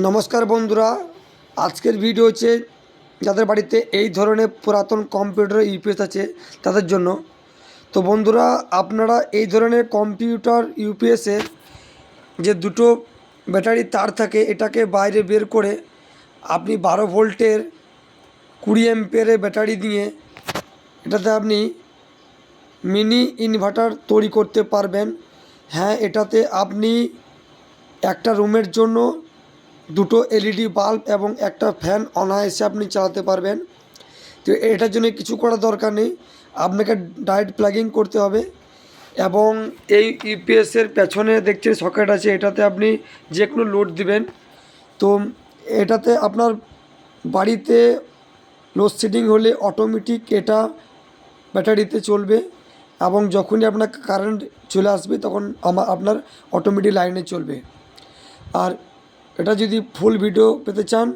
নমস্কার বন্ধুরা, আজকের ভিডিও হচ্ছে যাদের বাড়িতে এই ধরনের পুরাতন কম্পিউটার ইউপিএস আছে তাদের জন্য। তো বন্ধুরা, আপনারা এই ধরনের কম্পিউটার ইউপিএসের যে দুটো ব্যাটারি তার থাকে, এটাকে বাইরে বের করে আপনি 12 ভোল্টের 20 অ্যাম্পিয়ারের ব্যাটারি দিয়ে এটাতে আপনি মিনি ইনভার্টার তৈরি করতে পারবেন। হ্যাঁ, এটাতে আপনি একটা রুমের জন্য দুটো এলইডি বাল্ব এবং একটা ফ্যান অনায়াসে আপনি চালাতে পারবেন। তো এটার জন্য কিছু করার দরকার নেই, আপনাকে ডাইরেক্ট প্লাগিং করতে হবে। এবং এই ইউপিএসের পেছনে দেখছেন সকেট আছে, এটাতে আপনি যে কোনো লোড দিবেন। তো এটাতে আপনার বাড়িতে লোডশেডিং হলে অটোমেটিক এটা ব্যাটারিতে চলবে, এবং যখনই আপনার কারেন্ট চলে আসবে তখন আপনার অটোমেটিক লাইনে চলবে। আর এটা যদি ফুল ভিডিও পেতে চান